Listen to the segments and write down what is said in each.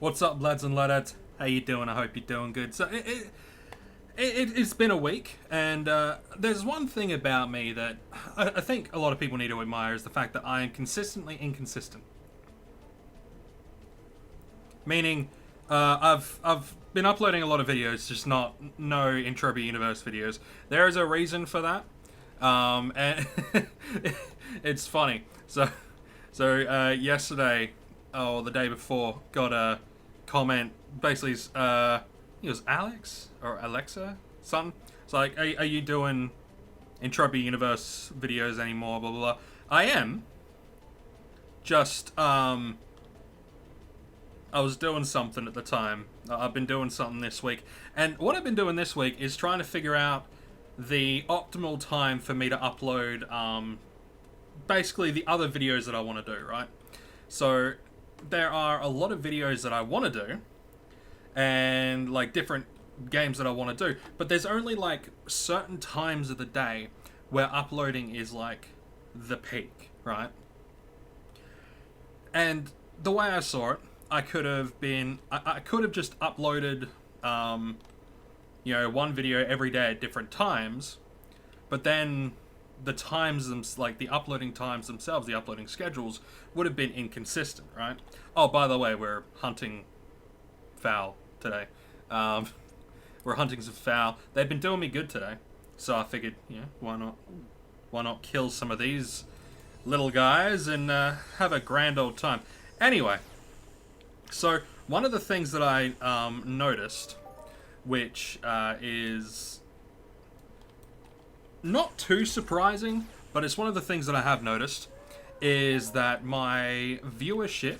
What's up, lads and laddettes? How you doing? I hope you're doing good. So it's been a week, and there's one thing about me that I think a lot of people need to admire is the fact that I am consistently inconsistent. Meaning, I've been uploading a lot of videos, just no Entropia Universe videos. There is a reason for that, and it's funny. So yesterday, or the day before, got a comment. Basically, it was Alex or Alexa, son. It's like, are you doing Entropia Universe videos anymore? Blah blah blah. I am. Just I was doing something at the time. I've been doing something this week, and what I've been doing this week is trying to figure out the optimal time for me to upload basically the other videos that I want to do, right? So there are a lot of videos that I want to do, and like different games that I want to do, but there's only like certain times of the day where uploading is like the peak, right? And the way I saw it, I could have just uploaded one video every day at different times, but then the times, like the uploading times themselves, the uploading schedules would have been inconsistent, right? Oh, by the way, we're hunting fowl today. We're hunting some fowl. They've been doing me good today, so I figured, why not kill some of these little guys and have a grand old time. Anyway, so one of the things that I noticed, which is not too surprising, but it's one of the things that I have noticed, is that my viewership,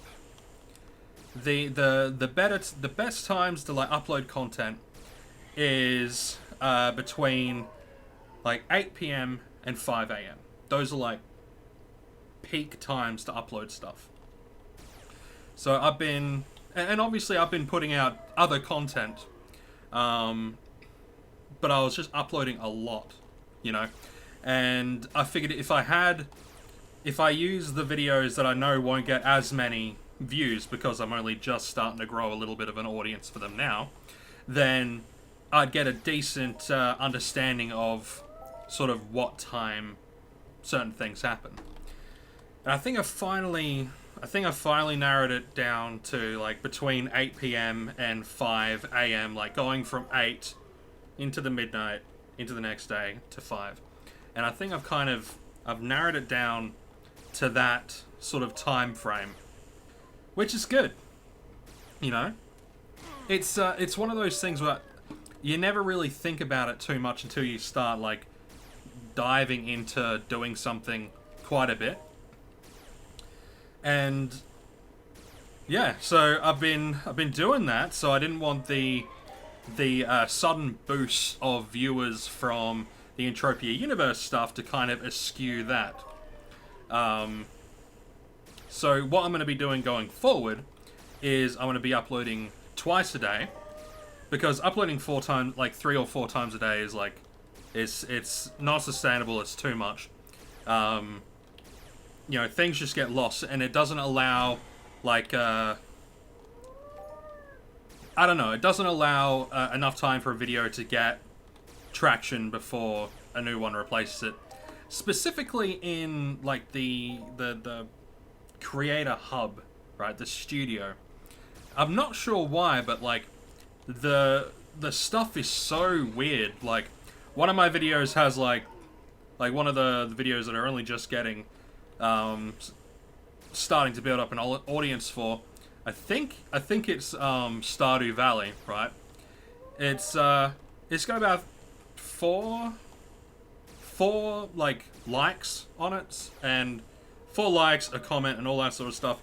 the best times to like upload content is between like 8 p.m. and 5 a.m. Those are like peak times to upload stuff. So I've been, and obviously I've been putting out other content, but I was just uploading a lot, and I figured if I use the videos that I know won't get as many views because I'm only just starting to grow a little bit of an audience for them now, then I'd get a decent understanding of sort of what time certain things happen. And I think I finally narrowed it down to like between 8 p.m. and 5 a.m., like going from 8 into the midnight into the next day to 5. And I think I've narrowed it down to that sort of time frame, which is good. It's one of those things where you never really think about it too much until you start like diving into doing something quite a bit. And yeah, so I've been doing that. So I didn't want the sudden boost of viewers from the Entropia Universe stuff to kind of eschew that. So what I'm going to be doing going forward is I'm going to be uploading twice a day, because uploading 3 or 4 times a day is like, it's not sustainable. It's too much. Things just get lost, and it doesn't allow like I don't know. It doesn't allow enough time for a video to get traction before a new one replaces it. Specifically in like the creator hub, right? The studio. I'm not sure why, but like the stuff is so weird. Like one of my videos has like one of the videos that are only just getting starting to build up an audience for. I think it's Stardew Valley, right? It's got about four like likes on it, and 4 likes, a comment, and all that sort of stuff.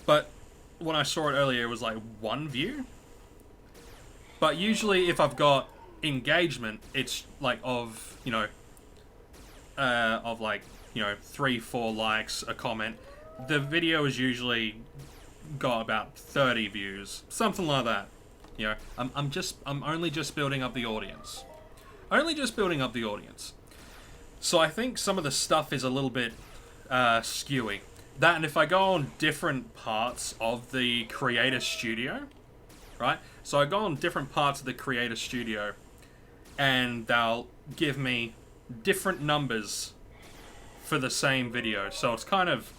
But when I saw it earlier, it was like 1 view. But usually, if I've got engagement, it's like of 3-4 likes, a comment. The video is usually got about 30 views, something like that. I'm only just building up the audience. So I think some of the stuff is a little bit skewy. That, and if I go on different parts of the creator studio, right? So I go on different parts of the creator studio, and they'll give me different numbers for the same video. So it's kind of,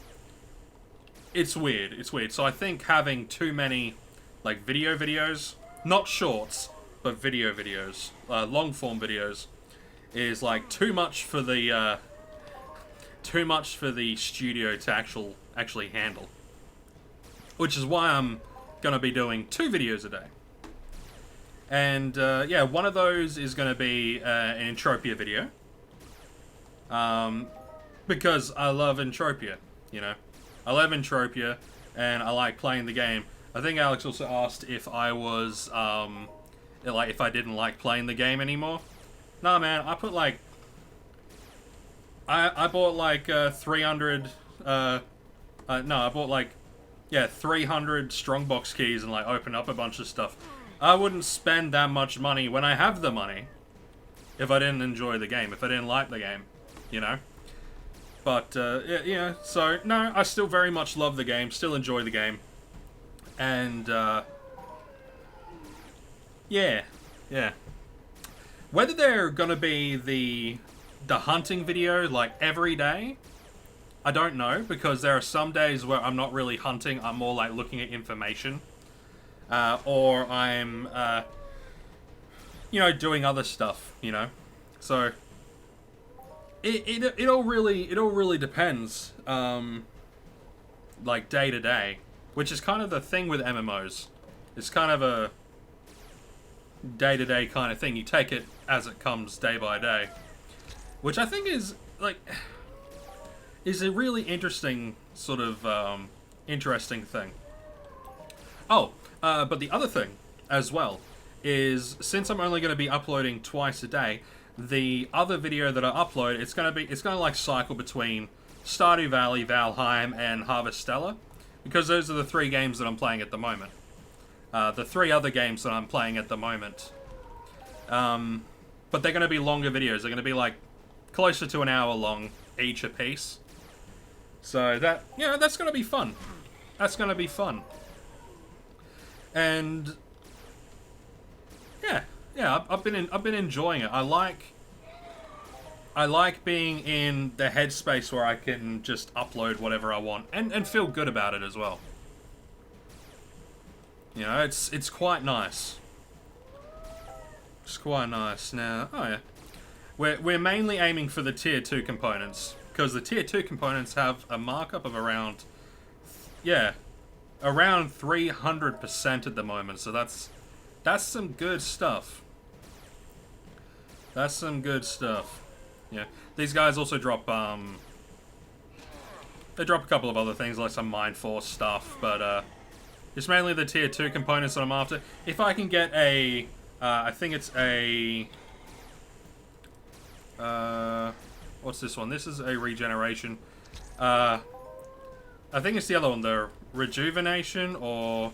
it's weird. It's weird. So I think having too many, like, videos, not shorts, but videos, long form videos, is like too much for the studio to actually handle. Which is why I'm gonna be doing 2 videos a day. And yeah, one of those is gonna be an Entropia video. Because I love Entropia, you know. I love Entropia, and I like playing the game. I think Alex also asked if I was, like, if I didn't like playing the game anymore. Nah, man, I put, like... I bought, like, 300, no, I bought, like, yeah, 300 strongbox keys and, like, opened up a bunch of stuff. I wouldn't spend that much money when I have the money if I didn't enjoy the game, if I didn't like the game, you know? But, yeah, so, no, I still very much love the game, still enjoy the game. And, yeah. Whether they're gonna be the hunting video, like, every day, I don't know, because there are some days where I'm not really hunting, I'm more, like, looking at information. Or I'm, you know, doing other stuff, you know? So... It all really depends, like, day to day, which is kind of the thing with MMOs. It's kind of a day-to-day kind of thing. You take it as it comes, day by day, which I think is, like, is a really interesting sort of, interesting thing. Oh, but the other thing, as well, is since I'm only going to be uploading twice a day, the other video that I upload, it's gonna like cycle between Stardew Valley, Valheim, and Harvestella, because those are the 3 games that I'm playing at the moment. The 3 other games that I'm playing at the moment. But they're gonna be longer videos. They're gonna be like closer to an hour long each a piece. So that, you know, that's gonna be fun. That's gonna be fun. And yeah, I've been enjoying it. I like being in the headspace where I can just upload whatever I want and feel good about it as well. You know, it's quite nice. It's quite nice. Now, oh yeah, we're mainly aiming for the tier 2 components, because the tier 2 components have a markup of around, yeah, around 300% at the moment. So that's some good stuff. That's some good stuff. Yeah. These guys also drop, they drop a couple of other things, like some Mind Force stuff, but, it's mainly the tier 2 components that I'm after. If I can get a, I think it's a, what's this one? This is a regeneration. I think it's the other one, the rejuvenation, or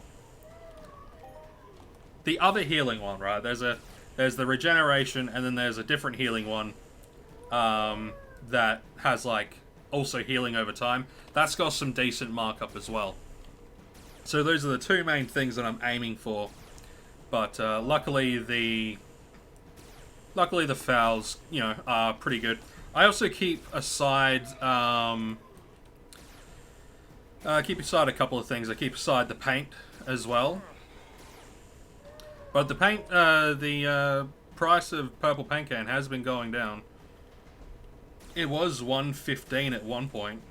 the other healing one, right? There's the regeneration, and then there's a different healing one, that has, like, also healing over time. That's got some decent markup as well. So those are the 2 main things that I'm aiming for. But, luckily the fowls, you know, are pretty good. I also keep aside, a couple of things. I keep aside the paint as well. But the paint, the price of purple paint can has been going down. It was $1.15 at one point.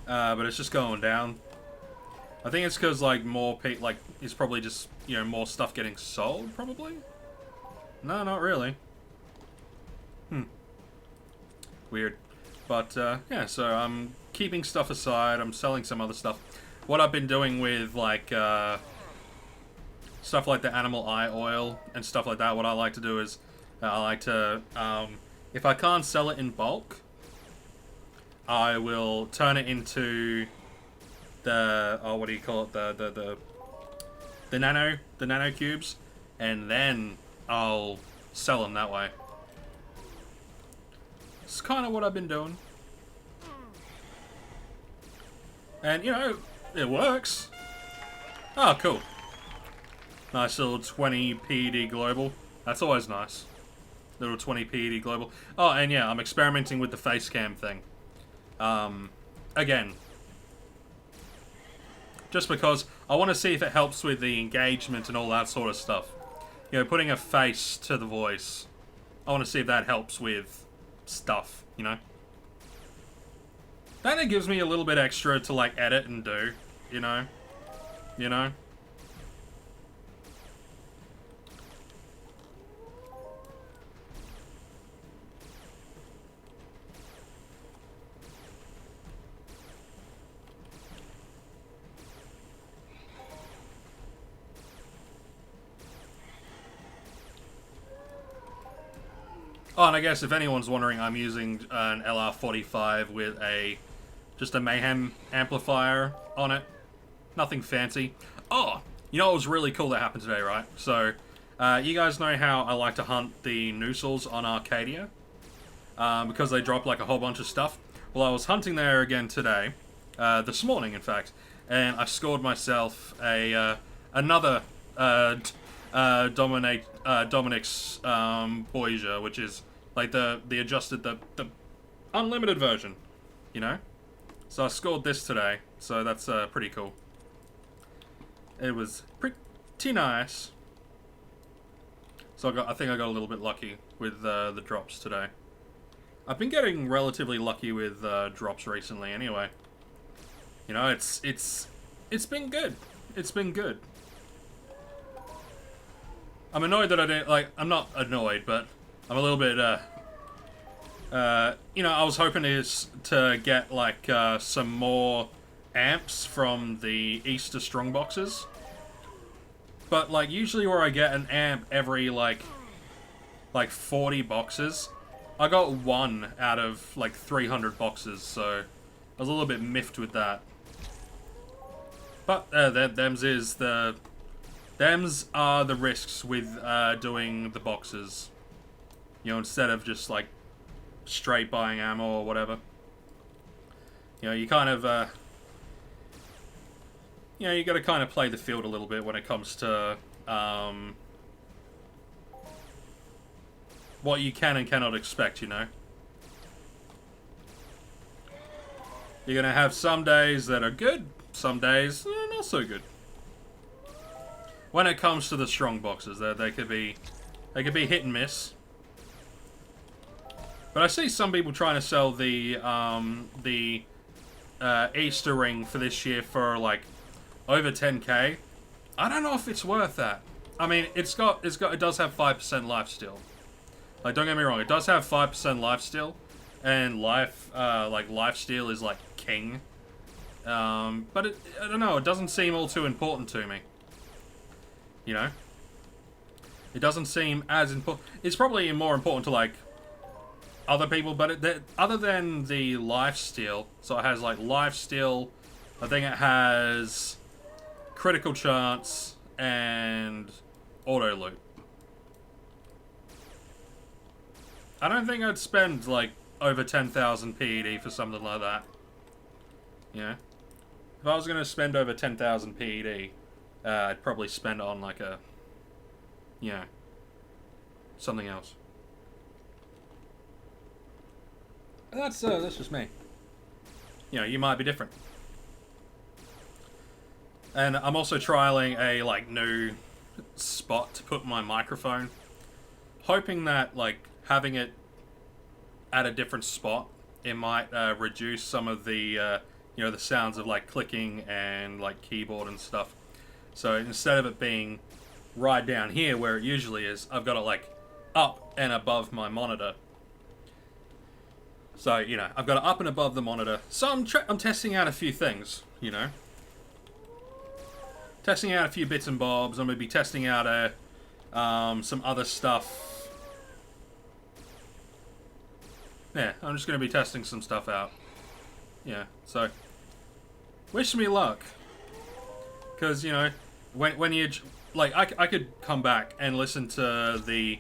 But it's just going down. I think it's because, like, more paint, like, it's probably just, you know, more stuff getting sold, probably? No, not really. Weird. But, yeah, so I'm keeping stuff aside. I'm selling some other stuff. What I've been doing with, like, stuff like the animal eye oil and stuff like that, what I like to do is, I like to, if I can't sell it in bulk, I will turn it into the, oh, what do you call it, the nano cubes, and then I'll sell them that way. It's kind of what I've been doing. And, you know, it works. Oh, cool. Nice little 20 PED global. That's always nice. Little 20 PED global. Oh, and yeah, I'm experimenting with the face cam thing. Again, just because I want to see if it helps with the engagement and all that sort of stuff. You know, putting a face to the voice. I want to see if that helps with stuff, you know? Then it gives me a little bit extra to, like, edit and do, you know? You know? Oh, and I guess if anyone's wondering, I'm using an LR45 with just a Mayhem amplifier on it. Nothing fancy. Oh, you know what was really cool that happened today, right? So, you guys know how I like to hunt the Noosals on Arcadia? Because they drop like a whole bunch of stuff. Well, I was hunting there again today, this morning in fact, and I scored myself another Dominic's Boisia, which is like the adjusted, the unlimited version, you know? So I scored this today, so that's pretty cool. It was pretty nice. So I think I got a little bit lucky with the drops today. I've been getting relatively lucky with drops recently anyway. You know, it's been good. It's been good. I'm annoyed that I didn't, like, I'm not annoyed, but I'm a little bit, you know, I was hoping to get, like, some more amps from the Easter Strongboxes. But, like, usually where I get an amp every, like 40 boxes, I got one out of, like, 300 boxes, so I was a little bit miffed with that. But, Thems are the risks with doing the boxes. You know, instead of just, like, straight buying ammo or whatever. You know, you kind of, you know, you gotta kind of play the field a little bit when it comes to, what you can and cannot expect, you know? You're gonna have some days that are good, some days not so good. When it comes to the strong boxes, they could be hit and miss. But I see some people trying to sell the Easter ring for this year for like over 10k. I don't know if it's worth that. I mean, it does have 5% lifesteal. Like, don't get me wrong, it does have 5% lifesteal, and lifesteal is like king. But I don't know, it doesn't seem all too important to me. You know? It doesn't seem as important. It's probably more important to, like, other people, but other than the lifesteal, so it has, like, lifesteal, I think it has critical chance and auto loot. I don't think I'd spend, like, over 10,000 PED for something like that. Yeah? If I was going to spend over 10,000 PED, I'd probably spend it on, like, something else. That's just me. You know, you might be different. And I'm also trialing a, like, new spot to put my microphone. Hoping that, like, having it at a different spot, it might reduce some of the, you know, the sounds of, like, clicking and, like, keyboard and stuff. So instead of it being right down here where it usually is, I've got it, like, up and above my monitor. So, you know, I've got it up and above the monitor. So I'm testing out a few things, you know. Testing out a few bits and bobs. I'm going to be testing out some other stuff. Yeah, I'm just going to be testing some stuff out. Yeah, so wish me luck. Because, you know, when you... Like, I could come back and listen to the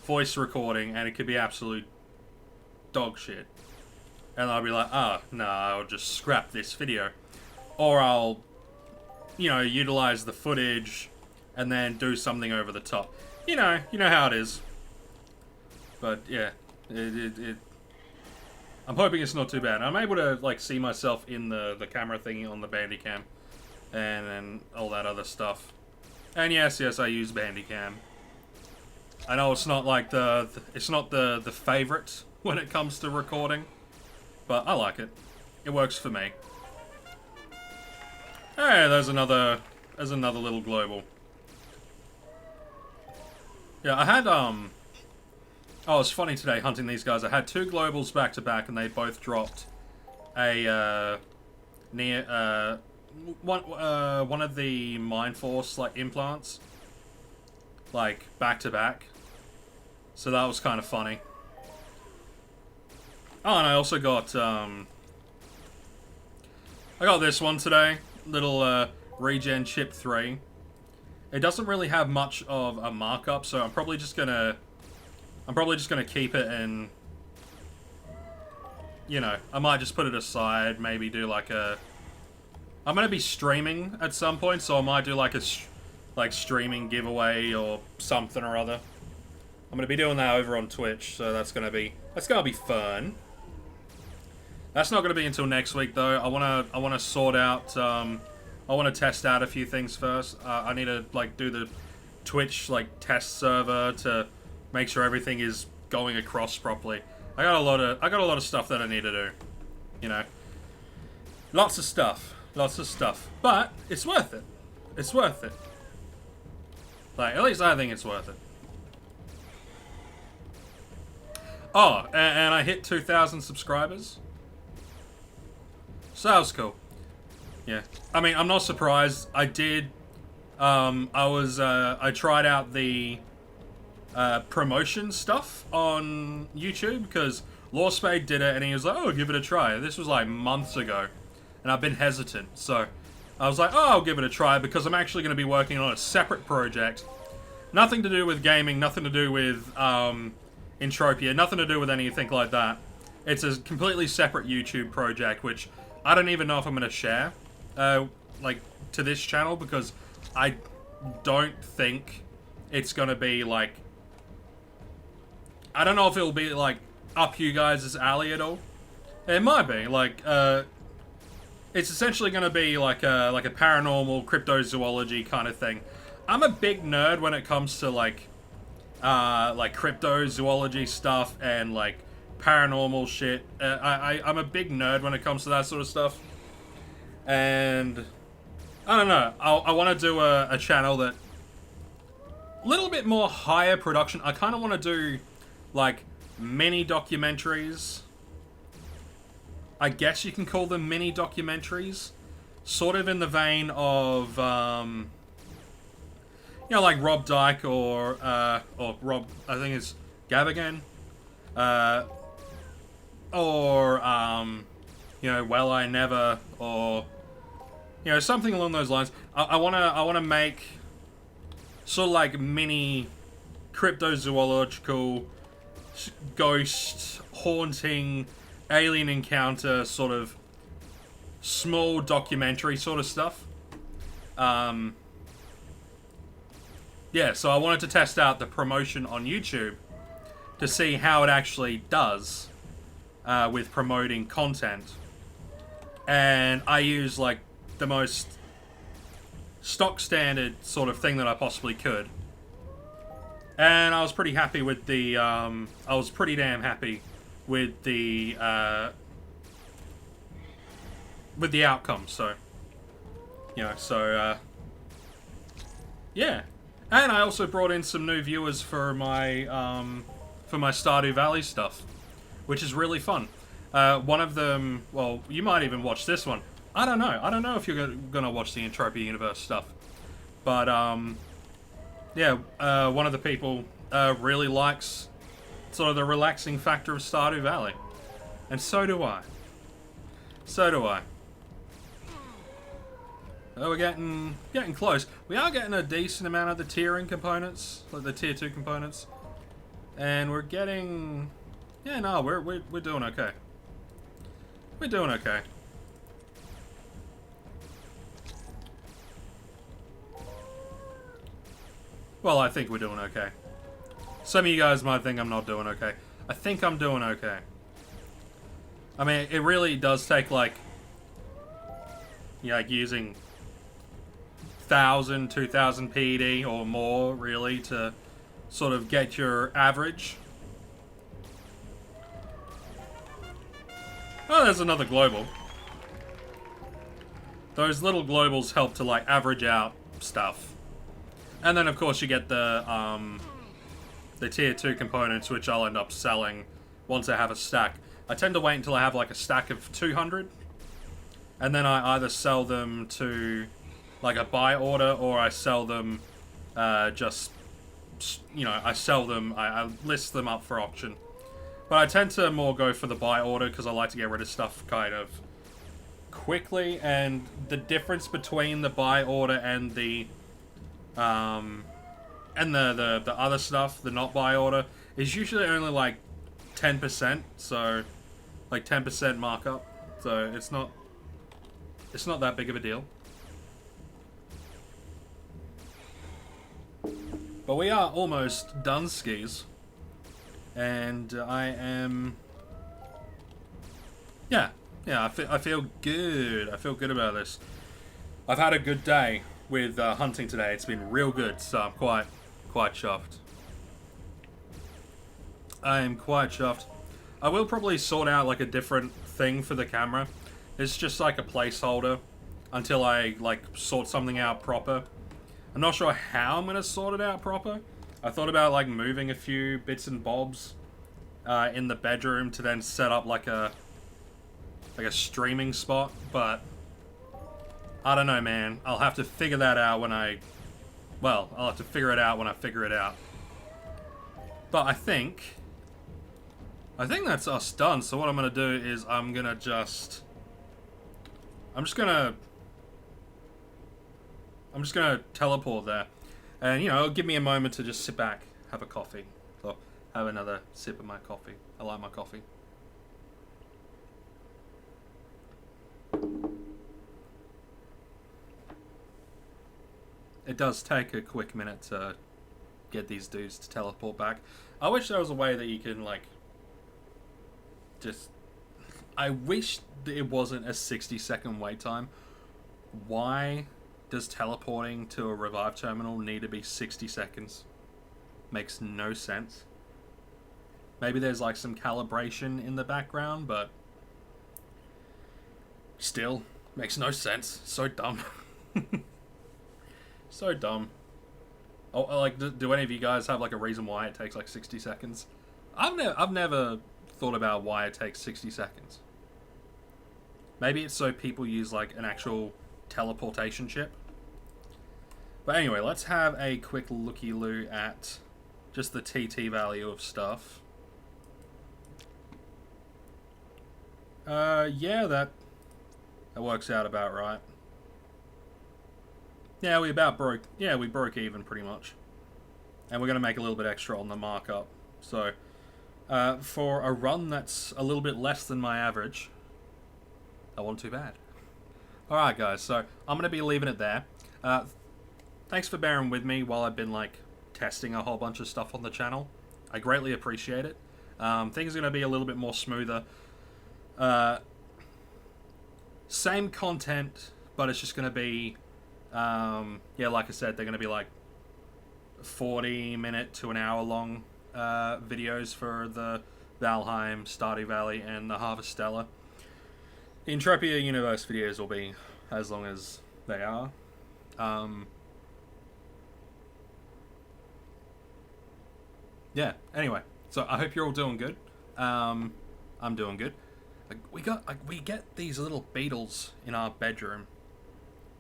voice recording and it could be absolute dog shit. And I'll be like, no, I'll just scrap this video. or I'll, you know, utilize the footage and then do something over the top. You know how it is. But yeah, I'm hoping it's not too bad. I'm able to like see myself in the camera thingy on the Bandicam, and all that other stuff. And yes, I use Bandicam. I know it's not like it's not the favorite when it comes to recording, but I like it. It works for me. Hey, there's another little global. Yeah, I had oh, it's funny today hunting these guys. I had 2 globals back to back, and they both dropped a one of the Mind Force like implants, like back to back. So that was kind of funny. Oh, and I also got I got this one today, little Regen Chip 3. It doesn't really have much of a markup, so I'm probably just gonna keep it, and you know, I might just put it aside, maybe do like a... I'm gonna be streaming at some point, so I might do like a streaming giveaway or something or other. I'm gonna be doing that over on Twitch, so that's gonna be fun. That's not gonna be until next week though. I wanna sort out I wanna test out a few things first. I need to like do the Twitch like test server to make sure everything is going across properly. I got a lot of stuff that I need to do. You know. Lots of stuff. But it's worth it. It's worth it. Like, at least I think it's worth it. Oh, and I hit 2,000 subscribers. So that was cool. Yeah. I mean, I'm not surprised. I did... I tried out the promotion stuff on YouTube because Lawspade did it and he was like, oh, give it a try. This was like months ago. And I've been hesitant. So I was like, oh, I'll give it a try because I'm actually going to be working on a separate project. Nothing to do with gaming, nothing to do with Entropia, nothing to do with anything like that. It's a completely separate YouTube project, which I don't even know if I'm going to share, like, to this channel, because I don't think it's going to be, like... I don't know if it'll be, like, up you guys' alley at all. It might be, like, it's essentially going to be like a paranormal cryptozoology kind of thing. I'm a big nerd when it comes to like cryptozoology stuff and like paranormal shit. I'm a big nerd when it comes to that sort of stuff. And I don't know. I want to do a channel that a little bit more higher production. I kind of want to do like mini documentaries. I guess you can call them mini documentaries, sort of in the vein of, you know, like Rob Dyke or Rob, I think it's Gavigan, or you know, Well I Never, or you know, something along those lines. I wanna make sort of like mini cryptozoological, ghost haunting, alien encounter sort of small documentary sort of stuff. Yeah, so I wanted to test out the promotion on YouTube to see how it actually does with promoting content. And I use like the most stock standard sort of thing that I possibly could. And I was pretty happy with the, I was pretty damn happy with the outcome, so you know, so yeah. And I also brought in some new viewers for my Stardew Valley stuff, which is really fun. One of them, well, you might even watch this one. I don't know if you're gonna watch the Entropia universe stuff, but yeah, one of the people really likes sort of the relaxing factor of Stardew Valley. And so do I. Oh, we're getting close. We are getting a decent amount of the tiering components, like the tier 2 components. And we're getting... Yeah, no, we're doing okay. We're doing okay. Well, I think we're doing okay. Some of you guys might think I'm not doing okay. I think I'm doing okay. I mean, it really does take, like, like using 1,000, 2,000 PED or more, really, to sort of get your average. Oh, there's another global. Those little globals help to, like, average out stuff. And then, of course, you get the tier 2 components, which I'll end up selling once I have a stack. I tend to wait until I have, like, a stack of 200. And then I either sell them to, like, a buy order, or I sell them just, you know, I list them up for auction. But I tend to more go for the buy order because I like to get rid of stuff kind of quickly. And the difference between the buy order and the other stuff, the not buy order, is usually only like 10%. So, like 10% markup. So it's not that big of a deal. But we are almost done skis. And I am... Yeah, I feel good. I feel good about this. I've had a good day with hunting today. It's been real good, so I'm quite chuffed. I am quite chuffed. I will probably sort out like a different thing for the camera. It's just like a placeholder until I like sort something out proper. I'm not sure how I'm gonna sort it out proper. I thought about like moving a few bits and bobs in the bedroom to then set up like a streaming spot, but I don't know, man. I'll have to figure that out when I'll have to figure it out when I figure it out. But I think that's us done. So what I'm gonna do is I'm just gonna teleport there. And, you know, it'll give me a moment to just sit back, have a coffee. So, have another sip of my coffee. I like my coffee. It does take a quick minute to get these dudes to teleport back. I wish there was a way that you can, like, just... I wish it wasn't a 60-second wait time. Why does teleporting to a revive terminal need to be 60 seconds? Makes no sense. Maybe there's like some calibration in the background, but still makes no sense. So dumb. So dumb. Oh, like, do any of you guys have like a reason why it takes like 60 seconds? I've never thought about why it takes 60 seconds. Maybe it's so people use like an actual teleportation chip. But anyway, let's have a quick looky-loo at just the TT value of stuff. Yeah, that works out about right. Yeah, we broke even pretty much. And we're going to make a little bit extra on the markup. So, for a run that's a little bit less than my average, that wasn't too bad. Alright guys, so I'm going to be leaving it there. Thanks for bearing with me while I've been like testing a whole bunch of stuff on the channel. I greatly appreciate it. Things are going to be a little bit more smoother. Same content, but it's just going to be, yeah, like I said, they're going to be like 40-minute to an hour long videos for the Valheim, Stardew Valley, and the Harvestella. The Entropia Universe videos will be as long as they are. Yeah, anyway, so I hope you're all doing good. I'm doing good. We get these little beetles in our bedroom.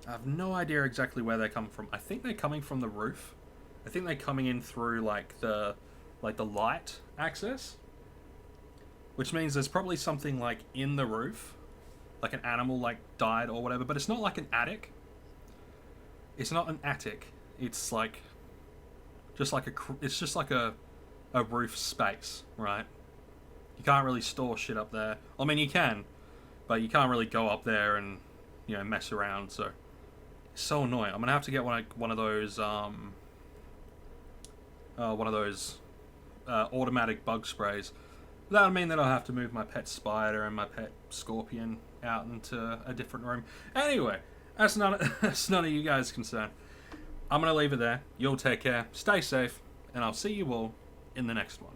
I have no idea exactly where they come from. I think they're coming from the roof. I think they're coming in through like the light access, which means there's probably something like in the roof. Like an animal like died or whatever, but it's not like an attic. It's not an attic. It's like just like a roof space, right? You can't really store shit up there. I mean, you can, but you can't really go up there and, you know, mess around. So it's so annoying. I'm gonna have to get one of those one of those automatic bug sprays. That'll mean that I'll have to move my pet spider and my pet scorpion out into a different room. Anyway, that's none of you guys' concern. I'm going to leave it there. You'll take care, stay safe, and I'll see you all in the next one.